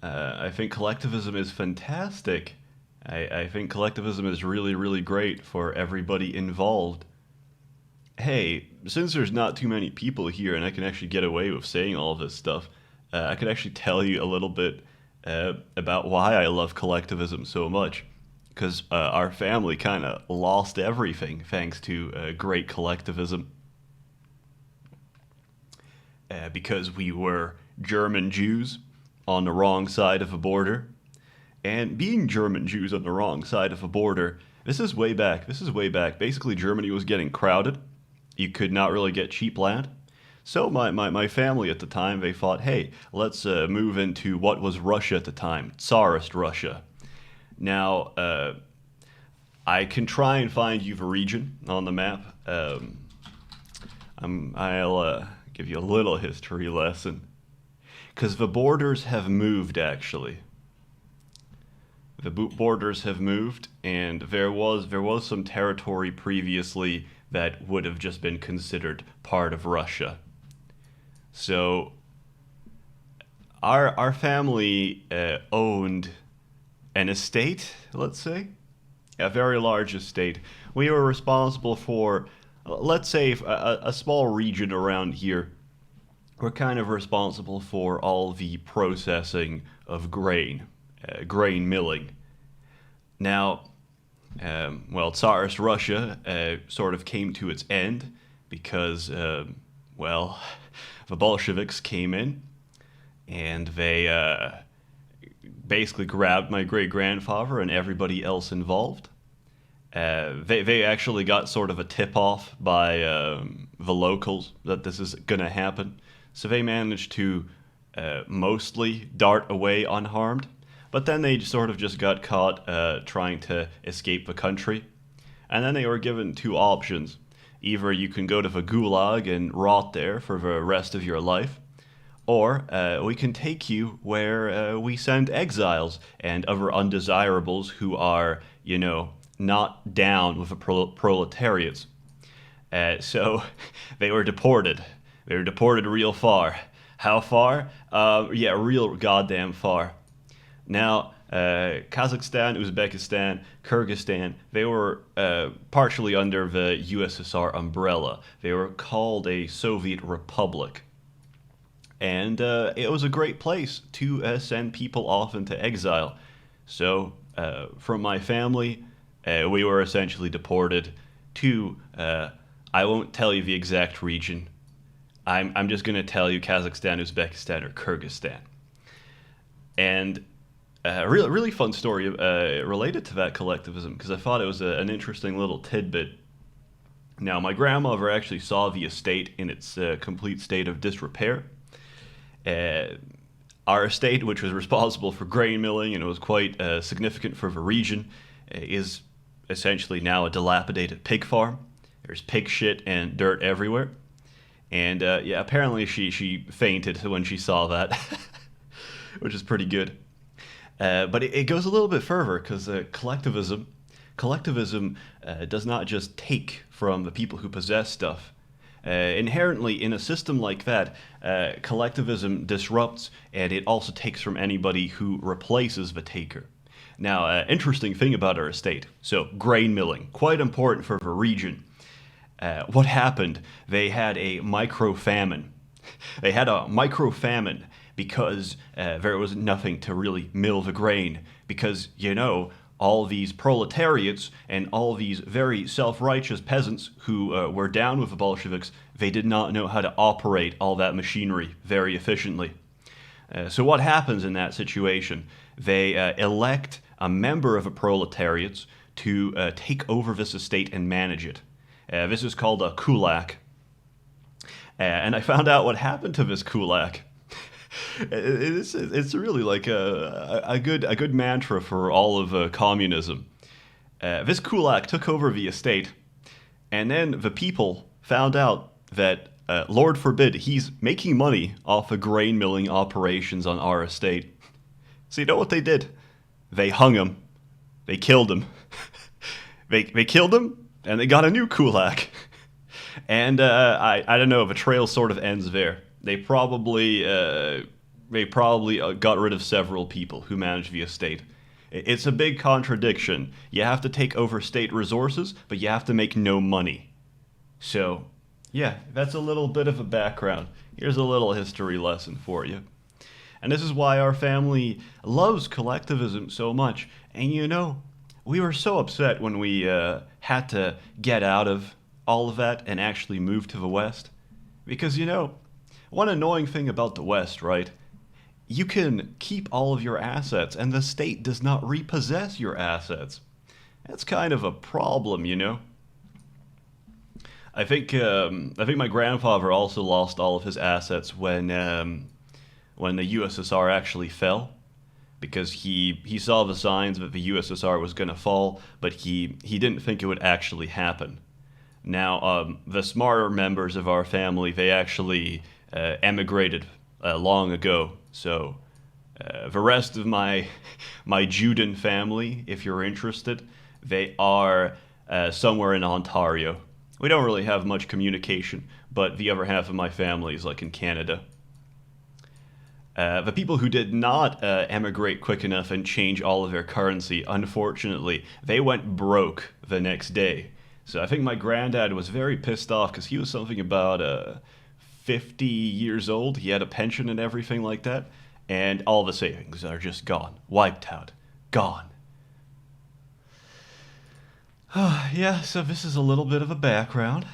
I think collectivism is fantastic. I think collectivism is really, really great for everybody involved. Hey, since there's not too many people here and I can actually get away with saying all of this stuff, I could actually tell you a little bit about why I love collectivism so much. Because our family kind of lost everything thanks to great collectivism. Because we were German Jews on the wrong side of a border. And being German Jews on the wrong side of a border, this is way back. This is way back. Basically, Germany was getting crowded. You could not really get cheap land. So my family at the time, they thought, hey, let's move into what was Russia at the time, Tsarist Russia. Now, I can try and find you the region on the map. I'll give you a little history lesson. Because the borders have moved, actually. The borders have moved, and there was some territory previously that would have just been considered part of Russia. So our family owned an estate, let's say, a very large estate. We were responsible for, let's say, a small region around here. We're kind of responsible for all the processing of grain milling. Now, Tsarist Russia sort of came to its end because, well, the Bolsheviks came in and they basically grabbed my great grandfather and everybody else involved. They actually got sort of a tip off by the locals that this is going to happen. So they managed to mostly dart away unharmed. But then they sort of just got caught trying to escape the country. And then they were given two options. Either you can go to the gulag and rot there for the rest of your life, or we can take you where we send exiles and other undesirables who are, not down with the proletariats. So they were deported. They were deported real far. How far? Yeah, real goddamn far. Now, Kazakhstan, Uzbekistan, Kyrgyzstan, they were partially under the USSR umbrella. They were called a Soviet republic. And it was a great place to send people off into exile. So, from my family, we were essentially deported to, I won't tell you the exact region. I'm just going to tell you Kazakhstan, Uzbekistan, or Kyrgyzstan. And really, really fun story related to that collectivism because I thought it was an interesting little tidbit. Now, my grandmother actually saw the estate in its complete state of disrepair. Our estate, which was responsible for grain milling and it was quite significant for the region, is essentially now a dilapidated pig farm. There's pig shit and dirt everywhere. And yeah, apparently she fainted when she saw that, which is pretty good. But it goes a little bit further because collectivism does not just take from the people who possess stuff. Inherently, in a system like that, collectivism disrupts and it also takes from anybody who replaces the taker. Now, interesting thing about our estate. So, grain milling, quite important for the region. What happened? They had a micro famine. They had a micro famine because there was nothing to really mill the grain. Because, all these proletariats and all these very self-righteous peasants who were down with the Bolsheviks, they did not know how to operate all that machinery very efficiently. So what happens in that situation? They elect a member of the proletariats to take over this estate and manage it. This is called a kulak. And I found out what happened to this kulak. It's really like a good mantra for all of communism. This kulak took over the estate, and then the people found out that, Lord forbid, he's making money off the grain milling operations on our estate. So you know what they did? They hung him. They killed him. They killed him, and they got a new kulak. And I don't know, the trail sort of ends there. They probably they probably got rid of several people who managed the estate. It's a big contradiction. You have to take over state resources, but you have to make no money. So, yeah, that's a little bit of a background. Here's a little history lesson for you. And this is why our family loves collectivism so much. And you know, we were so upset when we had to get out of all of that and actually move to the West. Because, you know, one annoying thing about the West, right? You can keep all of your assets, and the state does not repossess your assets. That's kind of a problem, you know? I think my grandfather also lost all of his assets when the USSR actually fell, because he saw the signs that the USSR was going to fall, but he didn't think it would actually happen. Now, the smarter members of our family, they actually emigrated long ago. So the rest of my Juden family, if you're interested, they are somewhere in Ontario. We don't really have much communication, but the other half of my family is like in Canada. The people who did not emigrate quick enough and change all of their currency, unfortunately, they went broke the next day. So I think my granddad was very pissed off because he was something about 50 years old. He had a pension and everything like that. And all the savings are just gone, wiped out, gone. Yeah, so this is a little bit of a background.